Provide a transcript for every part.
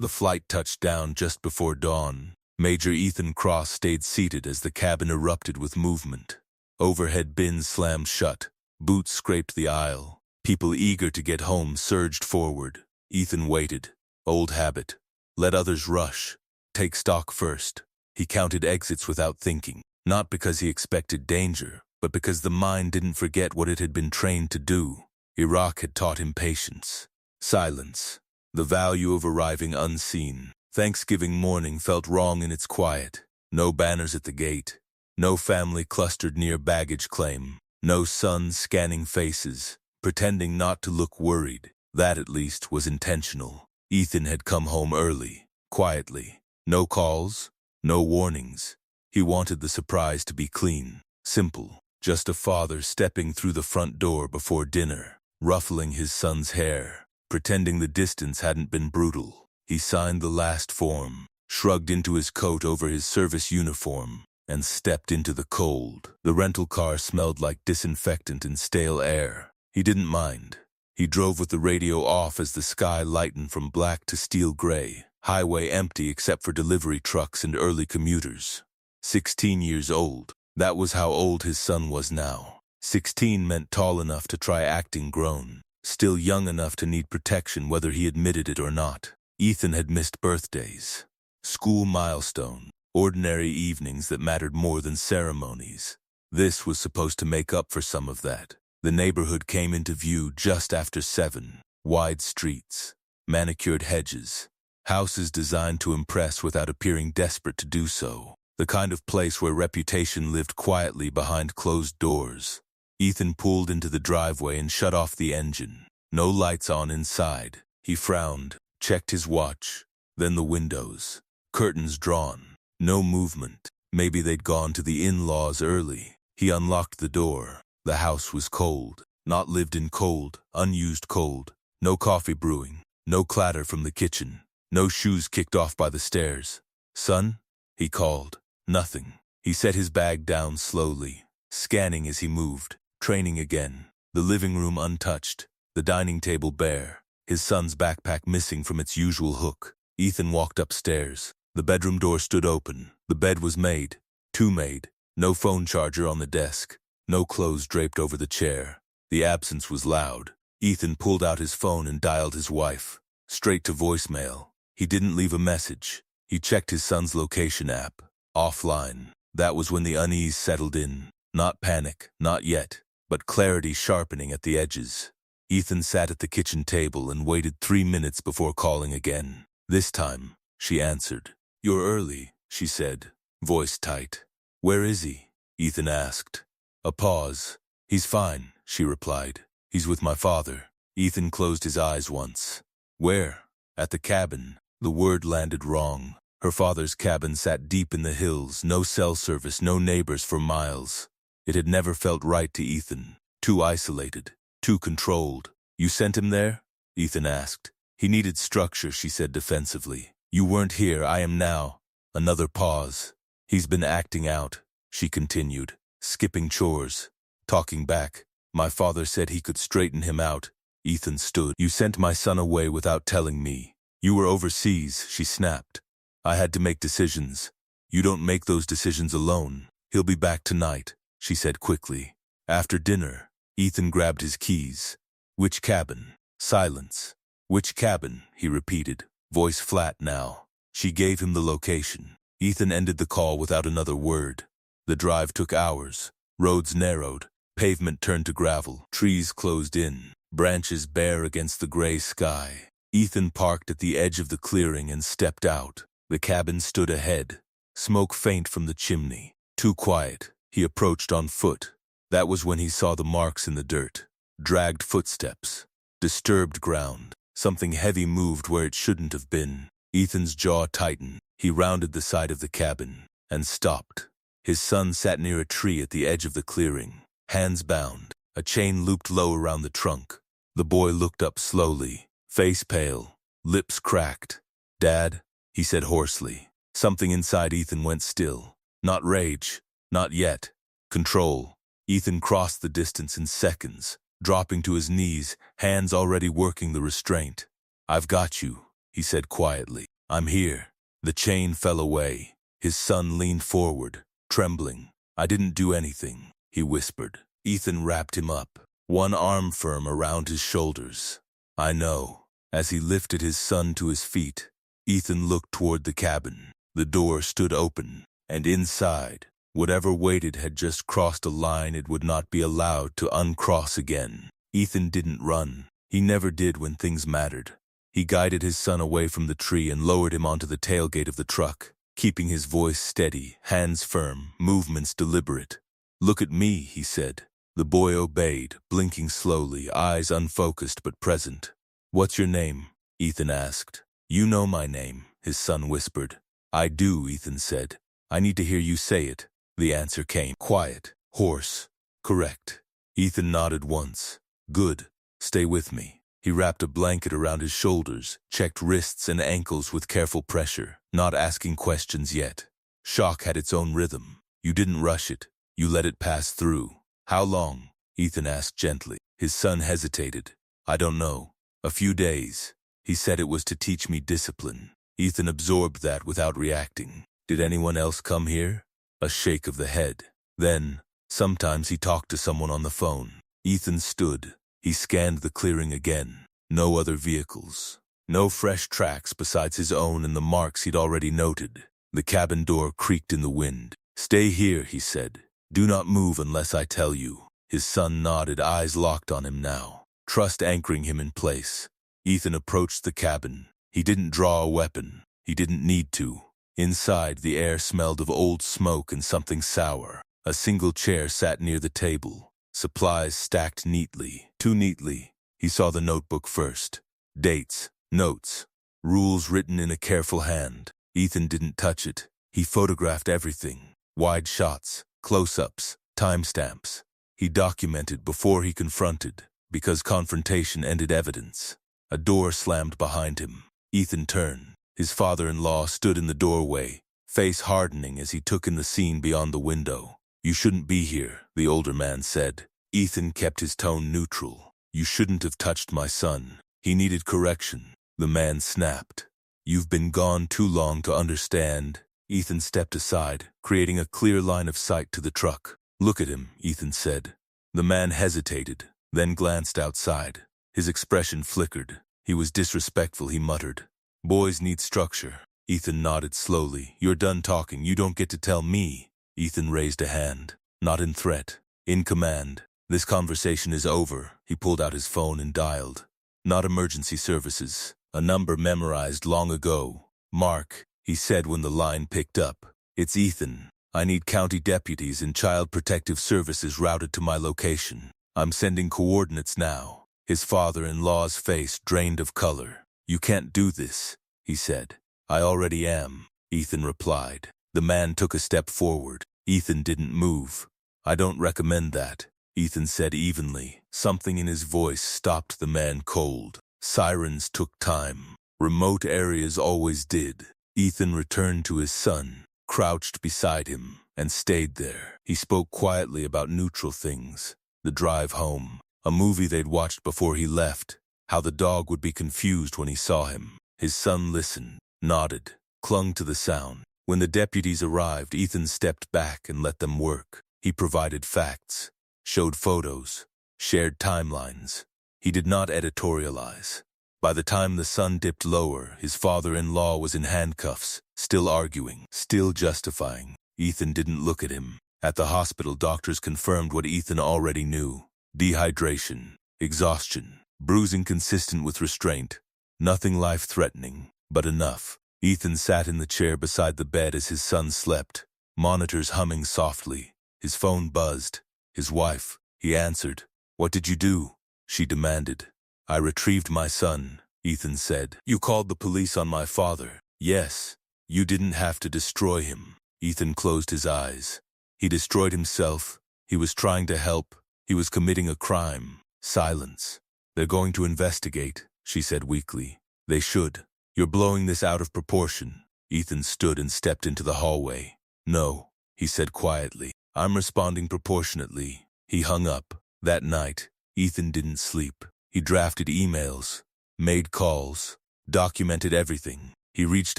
The flight touched down just before dawn. Major Ethan Cross stayed seated as the cabin erupted with movement. Overhead bins slammed shut. Boots scraped the aisle. People eager to get home surged forward. Ethan waited. Old habit. Let others rush. Take stock first. He counted exits without thinking, not because he expected danger, but because the mind didn't forget what it had been trained to do. Iraq had taught him patience. Silence. The value of arriving unseen. Thanksgiving morning felt wrong in its quiet. No banners at the gate. No family clustered near baggage claim. No sons scanning faces, pretending not to look worried. That, at least, was intentional. Ethan had come home early, quietly. No calls, no warnings. He wanted the surprise to be clean, simple. Just a father stepping through the front door before dinner, ruffling his son's hair, pretending the distance hadn't been brutal. He signed the last form, shrugged into his coat over his service uniform, and stepped into the cold. The rental car smelled like disinfectant and stale air. He didn't mind. He drove with the radio off as the sky lightened from black to steel gray. Highway empty except for delivery trucks and early commuters. 16 years old. That was how old his son was now. 16 meant tall enough to try acting grown. Still young enough to need protection whether he admitted it or not. Ethan had missed birthdays. School milestone. Ordinary evenings that mattered more than ceremonies. This was supposed to make up for some of that. The neighborhood came into view just after 7. Wide streets. Manicured hedges. Houses designed to impress without appearing desperate to do so. The kind of place where reputation lived quietly behind closed doors. Ethan pulled into the driveway and shut off the engine. No lights on inside. He frowned, checked his watch, then the windows. Curtains drawn. No movement. Maybe they'd gone to the in-laws early. He unlocked the door. The house was cold. Not lived in cold, unused cold. No coffee brewing. No clatter from the kitchen. No shoes kicked off by the stairs. "Son?" he called. Nothing. He set his bag down slowly, scanning as he moved, training again. The living room untouched, the dining table bare, his son's backpack missing from its usual hook. Ethan walked upstairs. The bedroom door stood open. The bed was made. 2 made. No phone charger on the desk. No clothes draped over the chair. The absence was loud. Ethan pulled out his phone and dialed his wife. Straight to voicemail. He didn't leave a message. He checked his son's location app. Offline. That was when the unease settled in. Not panic, not yet, but clarity sharpening at the edges. Ethan sat at the kitchen table and waited 3 minutes before calling again. This time, she answered. "You're early," she said, voice tight. "Where is he?" Ethan asked. A pause. "He's fine," she replied. "He's with my father." Ethan closed his eyes once. "Where?" "At the cabin." The word landed wrong. Her father's cabin sat deep in the hills, no cell service, no neighbors for miles. It had never felt right to Ethan. Too isolated, too controlled. "You sent him there?" Ethan asked. "He needed structure," she said defensively. "You weren't here, I am now." Another pause. "He's been acting out," she continued, skipping chores, talking back. "My father said he could straighten him out." Ethan stood. "You sent my son away without telling me. You were overseas," she snapped. "I had to make decisions. You don't make those decisions alone." "He'll be back tonight," she said quickly. After dinner, Ethan grabbed his keys. "Which cabin?" Silence. "Which cabin?" he repeated, voice flat now. She gave him the location. Ethan ended the call without another word. The drive took hours. Roads narrowed. Pavement turned to gravel. Trees closed in. Branches bare against the gray sky. Ethan parked at the edge of the clearing and stepped out. The cabin stood ahead. Smoke faint from the chimney. Too quiet. He approached on foot. That was when he saw the marks in the dirt. Dragged footsteps. Disturbed ground. Something heavy moved where it shouldn't have been. Ethan's jaw tightened. He rounded the side of the cabin and stopped. His son sat near a tree at the edge of the clearing, hands bound, a chain looped low around the trunk. The boy looked up slowly, face pale, lips cracked. "Dad?" he said hoarsely. Something inside Ethan went still. Not rage, not yet. Control. Ethan crossed the distance in seconds, dropping to his knees, hands already working the restraint. "I've got you," he said quietly. I'm here. The chain fell away. His son leaned forward, trembling. I didn't do anything, he whispered. Ethan wrapped him up, one arm firm around his shoulders. I know. As he lifted his son to his feet, Ethan looked toward the cabin. The door stood open, and inside, whatever waited had just crossed a line it would not be allowed to uncross again. Ethan didn't run. He never did when things mattered. He guided his son away from the tree and lowered him onto the tailgate of the truck, keeping his voice steady, hands firm, movements deliberate. Look at me, he said. The boy obeyed, blinking slowly, eyes unfocused but present. What's your name? Ethan asked. You know my name, his son whispered. I do, Ethan said. I need to hear you say it. The answer came. Quiet, hoarse, correct. Ethan nodded once. Good. Stay with me. He wrapped a blanket around his shoulders, checked wrists and ankles with careful pressure, not asking questions yet. Shock had its own rhythm. You didn't rush it. You let it pass through. How long? Ethan asked gently. His son hesitated. I don't know. A few days. He said it was to teach me discipline. Ethan absorbed that without reacting. Did anyone else come here? A shake of the head. Then, sometimes he talked to someone on the phone. Ethan stood. He scanned the clearing again. No other vehicles. No fresh tracks besides his own and the marks he'd already noted. The cabin door creaked in the wind. Stay here, he said. Do not move unless I tell you. His son nodded, eyes locked on him now, trust anchoring him in place. Ethan approached the cabin. He didn't draw a weapon. He didn't need to. Inside, the air smelled of old smoke and something sour. A single chair sat near the table. Supplies stacked neatly, too neatly. He saw the notebook first. Dates, notes, rules written in a careful hand. Ethan didn't touch it. He photographed everything. Wide shots, close-ups, timestamps. He documented before he confronted, because confrontation ended evidence. A door slammed behind him. Ethan turned. His father-in-law stood in the doorway, face hardening as he took in the scene beyond the window. You shouldn't be here, the older man said. Ethan kept his tone neutral. You shouldn't have touched my son. He needed correction. The man snapped. You've been gone too long to understand. Ethan stepped aside, creating a clear line of sight to the truck. Look at him, Ethan said. The man hesitated, then glanced outside. His expression flickered. He was disrespectful, he muttered. Boys need structure. Ethan nodded slowly. You're done talking. You don't get to tell me. Ethan raised a hand. Not in threat. In command. This conversation is over. He pulled out his phone and dialed. Not emergency services. A number memorized long ago. Mark, he said when the line picked up. It's Ethan. I need county deputies and child protective services routed to my location. I'm sending coordinates now. His father-in-law's face drained of color. You can't do this, he said. I already am, Ethan replied. The man took a step forward. Ethan didn't move. I don't recommend that, Ethan said evenly. Something in his voice stopped the man cold. Sirens took time. Remote areas always did. Ethan returned to his son, crouched beside him, and stayed there. He spoke quietly about neutral things. The drive home, a movie they'd watched before he left, how the dog would be confused when he saw him. His son listened, nodded, clung to the sound. When the deputies arrived, Ethan stepped back and let them work. He provided facts, showed photos, shared timelines. He did not editorialize. By the time the sun dipped lower, his father-in-law was in handcuffs, still arguing, still justifying. Ethan didn't look at him. At the hospital, doctors confirmed what Ethan already knew. Dehydration, exhaustion, bruising consistent with restraint. Nothing life-threatening, but enough. Ethan sat in the chair beside the bed as his son slept, monitors humming softly. His phone buzzed. His wife, he answered. What did you do? She demanded. I retrieved my son, Ethan said. You called the police on my father. Yes. You didn't have to destroy him. Ethan closed his eyes. He destroyed himself. He was trying to help. He was committing a crime. Silence. They're going to investigate, she said weakly. They should. You're blowing this out of proportion. Ethan stood and stepped into the hallway. No, he said quietly. I'm responding proportionately. He hung up. That night, Ethan didn't sleep. He drafted emails, made calls, documented everything. He reached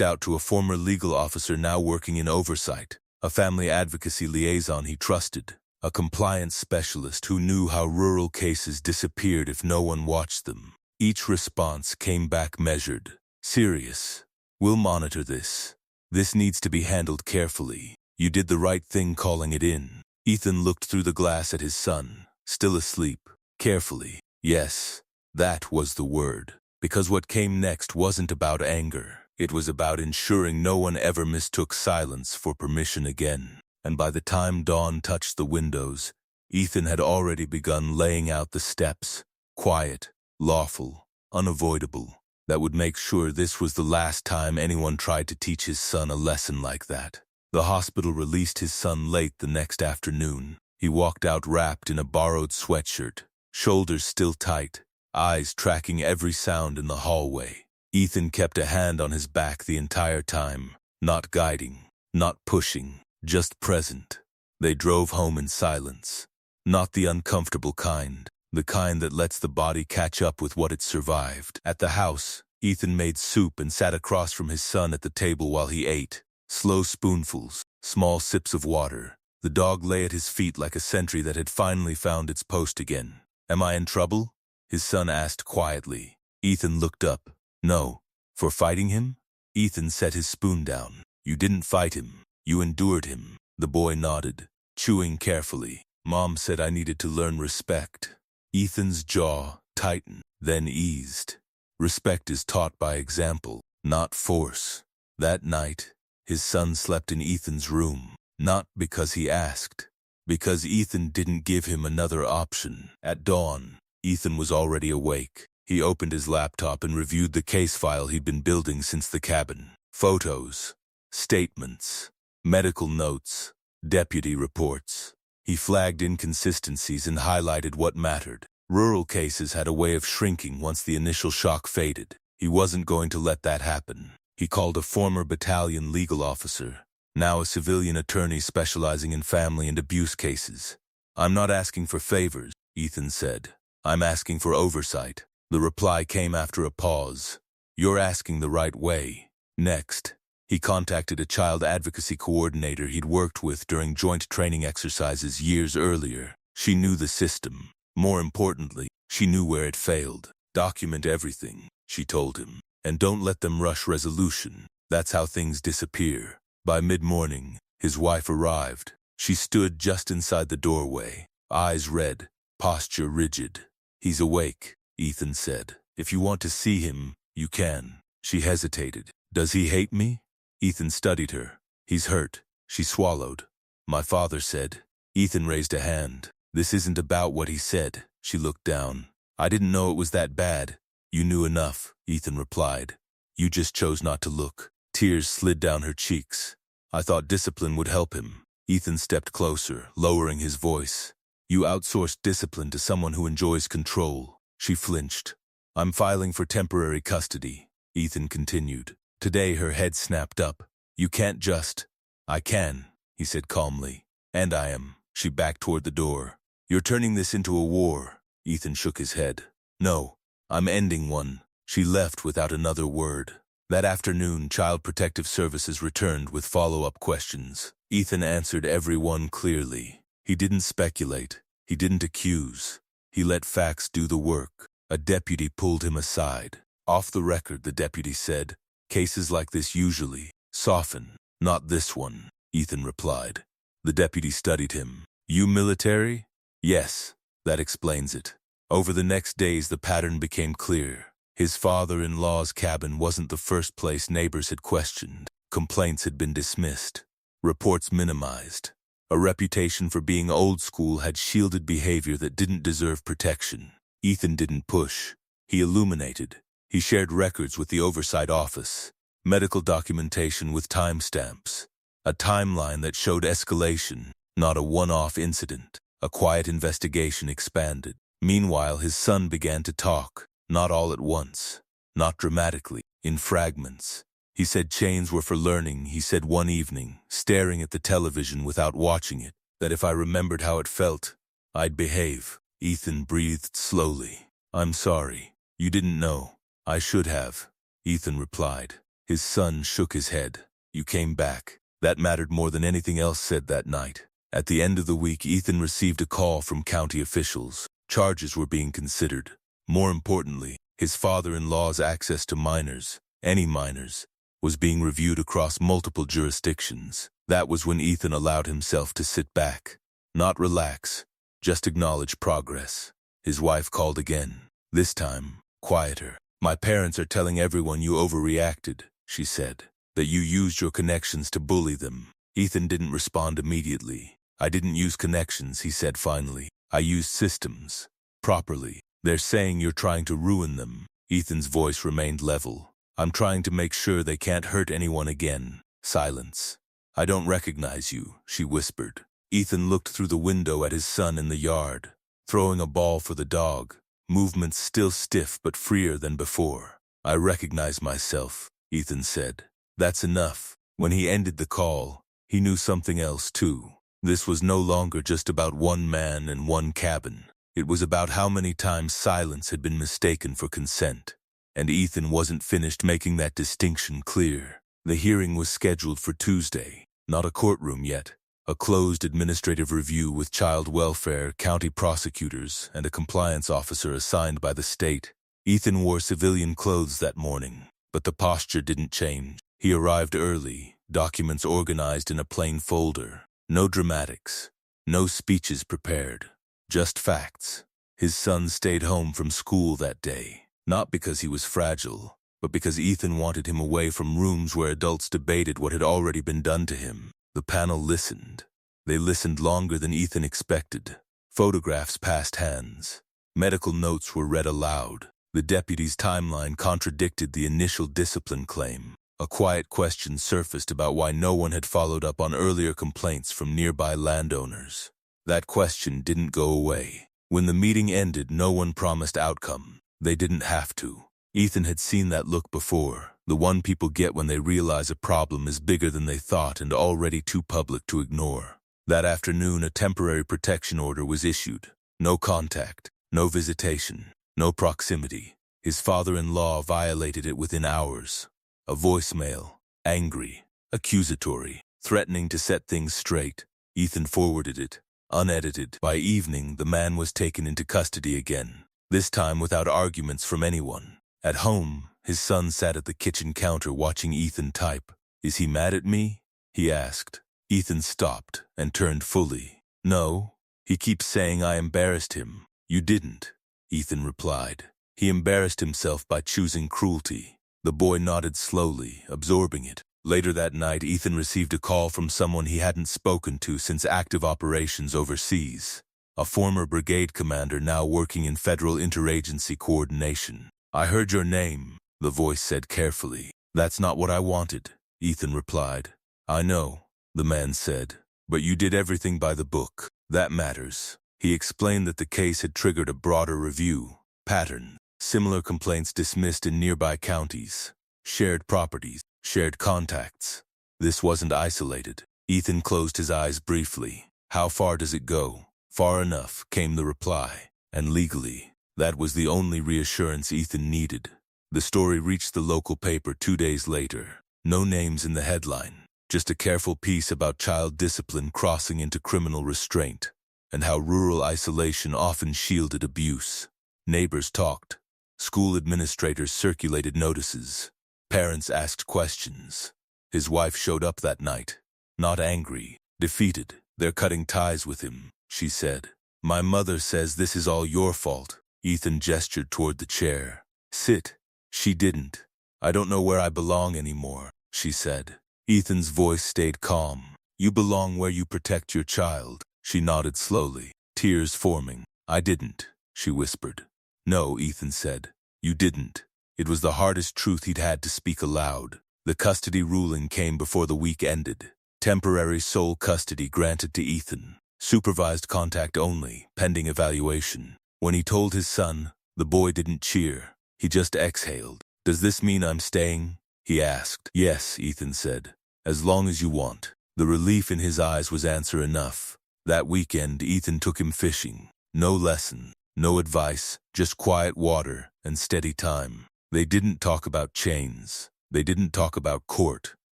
out to a former legal officer now working in oversight, a family advocacy liaison he trusted, a compliance specialist who knew how rural cases disappeared if no one watched them. Each response came back measured. Serious. We'll monitor this. This needs to be handled carefully. You did the right thing calling it in. Ethan looked through the glass at his son, still asleep. Carefully. Yes, that was the word. Because what came next wasn't about anger. It was about ensuring no one ever mistook silence for permission again. And by the time dawn touched the windows, Ethan had already begun laying out the steps. Quiet, lawful, unavoidable. That would make sure this was the last time anyone tried to teach his son a lesson like that. The hospital released his son late the next afternoon. He walked out wrapped in a borrowed sweatshirt, shoulders still tight, eyes tracking every sound in the hallway. Ethan kept a hand on his back the entire time, not guiding, not pushing, just present. They drove home in silence. Not the uncomfortable kind, the kind that lets the body catch up with what it survived. At the house, Ethan made soup and sat across from his son at the table while he ate. Slow spoonfuls, small sips of water. The dog lay at his feet like a sentry that had finally found its post again. "Am I in trouble?" his son asked quietly. Ethan looked up. "No." "For fighting him?" Ethan set his spoon down. "You didn't fight him. You endured him." The boy nodded, chewing carefully. "Mom said I needed to learn respect." Ethan's jaw tightened, then eased. Respect is taught by example, not force. That night, his son slept in Ethan's room, not because he asked, because Ethan didn't give him another option. At dawn, Ethan was already awake. He opened his laptop and reviewed the case file he'd been building since the cabin. Photos, statements, medical notes, deputy reports. He flagged inconsistencies and highlighted what mattered. Rural cases had a way of shrinking once the initial shock faded. He wasn't going to let that happen. He called a former battalion legal officer, now a civilian attorney specializing in family and abuse cases. "I'm not asking for favors," Ethan said. "I'm asking for oversight." The reply came after a pause. "You're asking the right way." Next, he contacted a child advocacy coordinator he'd worked with during joint training exercises years earlier. She knew the system. More importantly, she knew where it failed. "Document everything," she told him, "and don't let them rush resolution. That's how things disappear." By mid-morning, his wife arrived. She stood just inside the doorway, eyes red, posture rigid. "He's awake," Ethan said. "If you want to see him, you can." She hesitated. "Does he hate me?" Ethan studied her. "He's hurt." She swallowed. "My father said." Ethan raised a hand. "This isn't about what he said." She looked down. "I didn't know it was that bad." "You knew enough," Ethan replied. "You just chose not to look." Tears slid down her cheeks. "I thought discipline would help him." Ethan stepped closer, lowering his voice. "You outsourced discipline to someone who enjoys control." She flinched. "I'm filing for temporary custody," Ethan continued. Today her head snapped up. "You can't just—" "I can," he said calmly. "And I am." She backed toward the door. "You're turning this into a war." Ethan shook his head. "No, I'm ending one." She left without another word. That afternoon, Child Protective Services returned with follow-up questions. Ethan answered every one clearly. He didn't speculate. He didn't accuse. He let facts do the work. A deputy pulled him aside. Off the record, the deputy said, "Cases like this usually soften." "Not this one," Ethan replied. The deputy studied him. "You military?" "Yes, that explains it." Over the next days, the pattern became clear. His father-in-law's cabin wasn't the first place neighbors had questioned. Complaints had been dismissed. Reports minimized. A reputation for being old school had shielded behavior that didn't deserve protection. Ethan didn't push. He illuminated. He shared records with the oversight office. Medical documentation with timestamps. A timeline that showed escalation, not a one-off incident. A quiet investigation expanded. Meanwhile, his son began to talk. Not all at once. Not dramatically. In fragments. He said chains were for learning, he said one evening, staring at the television without watching it, that if I remembered how it felt, I'd behave. Ethan breathed slowly. "I'm sorry. You didn't know. I should have." Ethan replied. His son shook his head. You came back. That mattered more than anything else said that night. At the end of the week, Ethan received a call from county officials. Charges were being considered. More importantly, his father-in-law's access to minors, any minors, was being reviewed across multiple jurisdictions. That was when Ethan allowed himself to sit back. Not relax, just acknowledge progress. His wife called again. This time, quieter. My parents are telling everyone you overreacted, she said. That you used your connections to bully them. Ethan didn't respond immediately. I didn't use connections, he said finally. I used systems. Properly. They're saying you're trying to ruin them. Ethan's voice remained level. I'm trying to make sure they can't hurt anyone again. Silence. I don't recognize you, she whispered. Ethan looked through the window at his son in the yard, throwing a ball for the dog. Movements still stiff but freer than before. I recognize myself, Ethan said. That's enough. When he ended the call, he knew something else too. This was no longer just about one man and one cabin. It was about how many times silence had been mistaken for consent. And Ethan wasn't finished making that distinction clear. The hearing was scheduled for Tuesday. Not a courtroom yet. A closed administrative review with child welfare, county prosecutors, and a compliance officer assigned by the state. Ethan wore civilian clothes that morning, but the posture didn't change. He arrived early, documents organized in a plain folder. No dramatics, no speeches prepared, just facts. His son stayed home from school that day, not because he was fragile, but because Ethan wanted him away from rooms where adults debated what had already been done to him. The panel listened. They listened longer than Ethan expected. Photographs passed hands. Medical notes were read aloud. The deputy's timeline contradicted the initial discipline claim. A quiet question surfaced about why no one had followed up on earlier complaints from nearby landowners. That question didn't go away. When the meeting ended, no one promised outcome. They didn't have to. Ethan had seen that look before, the one people get when they realize a problem is bigger than they thought and already too public to ignore. That afternoon, a temporary protection order was issued. No contact, no visitation, no proximity. His father-in-law violated it within hours. A voicemail, angry, accusatory, threatening to set things straight. Ethan forwarded it, unedited. By evening, the man was taken into custody again, this time without arguments from anyone. At home, his son sat at the kitchen counter watching Ethan type. Is he mad at me? He asked. Ethan stopped and turned fully. No. He keeps saying I embarrassed him. You didn't, Ethan replied. He embarrassed himself by choosing cruelty. The boy nodded slowly, absorbing it. Later that night, Ethan received a call from someone he hadn't spoken to since active operations overseas. A former brigade commander now working in federal interagency coordination. I heard your name, the voice said carefully. That's not what I wanted, Ethan replied. I know, the man said, but you did everything by the book. That matters. He explained that the case had triggered a broader review. Pattern. Similar complaints dismissed in nearby counties. Shared properties. Shared contacts. This wasn't isolated. Ethan closed his eyes briefly. How far does it go? Far enough, came the reply. And legally. That was the only reassurance Ethan needed. The story reached the local paper 2 days later. No names in the headline. Just a careful piece about child discipline crossing into criminal restraint, and how rural isolation often shielded abuse. Neighbors talked. School administrators circulated notices. Parents asked questions. His wife showed up that night. Not angry, defeated. They're cutting ties with him, she said. My mother says this is all your fault. Ethan gestured toward the chair. Sit. She didn't. I don't know where I belong anymore, she said. Ethan's voice stayed calm. You belong where you protect your child. She nodded slowly, tears forming. I didn't, she whispered. No, Ethan said. You didn't. It was the hardest truth he'd had to speak aloud. The custody ruling came before the week ended. Temporary sole custody granted to Ethan. Supervised contact only, pending evaluation. When he told his son, the boy didn't cheer. He just exhaled. Does this mean I'm staying? He asked. Yes, Ethan said. As long as you want. The relief in his eyes was answer enough. That weekend, Ethan took him fishing. No lesson, no advice, just quiet water and steady time. They didn't talk about chains. They didn't talk about court.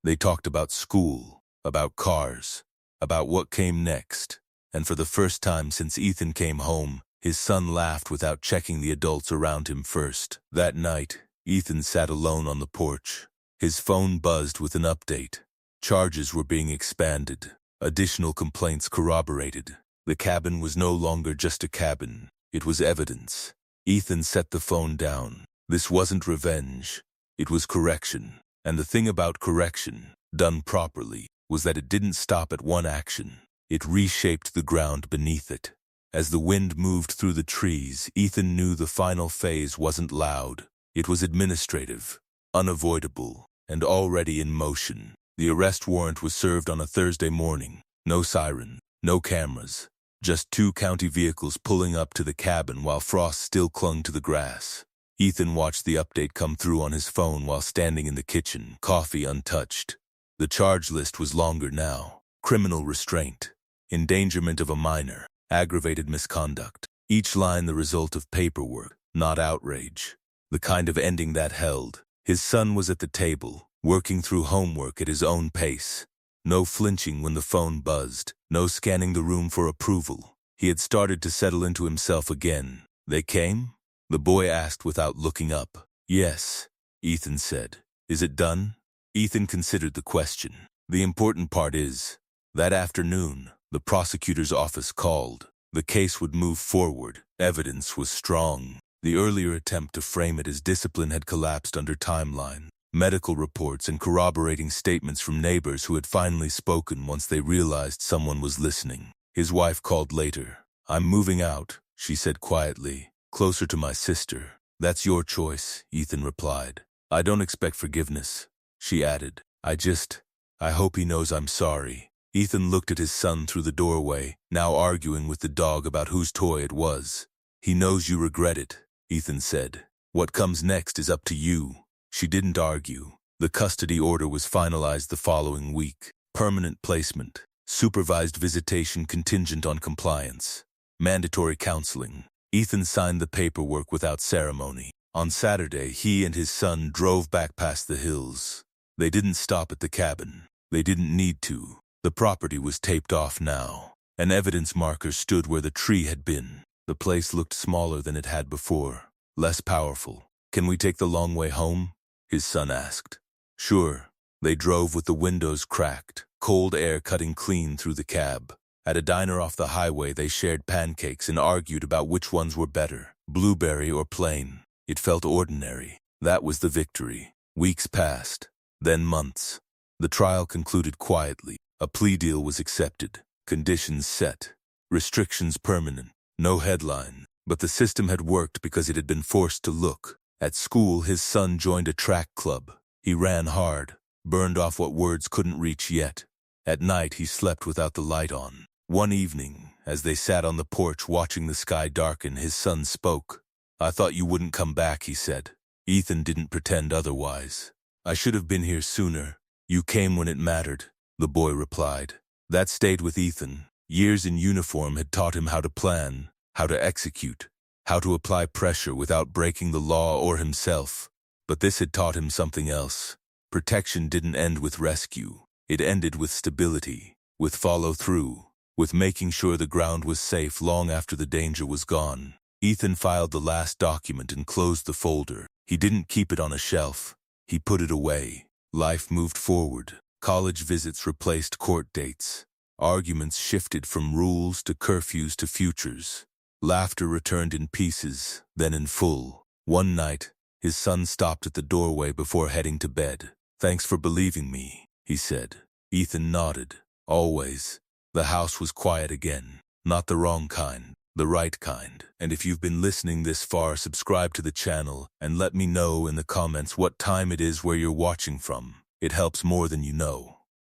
They talked about school, about cars, about what came next. And for the first time since Ethan came home, his son laughed without checking the adults around him first. That night, Ethan sat alone on the porch. His phone buzzed with an update. Charges were being expanded. Additional complaints corroborated. The cabin was no longer just a cabin. It was evidence. Ethan set the phone down. This wasn't revenge. It was correction. And the thing about correction, done properly, was that it didn't stop at one action. It reshaped the ground beneath it. As the wind moved through the trees, Ethan knew the final phase wasn't loud. It was administrative, unavoidable, and already in motion. The arrest warrant was served on a Thursday morning. No siren, no cameras. Just 2 county vehicles pulling up to the cabin while frost still clung to the grass. Ethan watched the update come through on his phone while standing in the kitchen, coffee untouched. The charge list was longer now. Criminal restraint, endangerment of a minor, aggravated misconduct. Each line the result of paperwork, not outrage. The kind of ending that held. His son was at the table, working through homework at his own pace. No flinching when the phone buzzed, no scanning the room for approval. He had started to settle into himself again. They came? The boy asked without looking up. Yes, Ethan said. Is it done? Ethan considered the question. The important part is, that afternoon, the prosecutor's office called. The case would move forward. Evidence was strong. The earlier attempt to frame it as discipline had collapsed under timeline. Medical reports and corroborating statements from neighbors who had finally spoken once they realized someone was listening. His wife called later. I'm moving out, she said quietly, closer to my sister. That's your choice, Ethan replied. I don't expect forgiveness, she added. I hope he knows I'm sorry. Ethan looked at his son through the doorway, now arguing with the dog about whose toy it was. He knows you regret it, Ethan said. What comes next is up to you. She didn't argue. The custody order was finalized the following week. Permanent placement. Supervised visitation contingent on compliance. Mandatory counseling. Ethan signed the paperwork without ceremony. On Saturday, he and his son drove back past the hills. They didn't stop at the cabin. They didn't need to. The property was taped off now. An evidence marker stood where the tree had been. The place looked smaller than it had before. Less powerful. Can we take the long way home? His son asked. Sure. They drove with the windows cracked, cold air cutting clean through the cab. At a diner off the highway, they shared pancakes and argued about which ones were better, blueberry or plain. It felt ordinary. That was the victory. Weeks passed, then months. The trial concluded quietly. A plea deal was accepted. Conditions set. Restrictions permanent. No headline. But the system had worked because it had been forced to look. At school, his son joined a track club. He ran hard, burned off what words couldn't reach yet. At night, he slept without the light on. One evening, as they sat on the porch watching the sky darken, his son spoke. I thought you wouldn't come back, he said. Ethan didn't pretend otherwise. I should have been here sooner. You came when it mattered, the boy replied. That stayed with Ethan. Years in uniform had taught him how to plan, how to execute, how to apply pressure without breaking the law or himself. But this had taught him something else. Protection didn't end with rescue. It ended with stability, with follow-through, with making sure the ground was safe long after the danger was gone. Ethan filed the last document and closed the folder. He didn't keep it on a shelf. He put it away. Life moved forward. College visits replaced court dates. Arguments shifted from rules to curfews to futures. Laughter returned in pieces, then in full. One night, his son stopped at the doorway before heading to bed. Thanks for believing me, he said. Ethan nodded. Always. The house was quiet again. Not the wrong kind, the right kind. And if you've been listening this far, subscribe to the channel and let me know in the comments what time it is where you're watching from. It helps more than you know.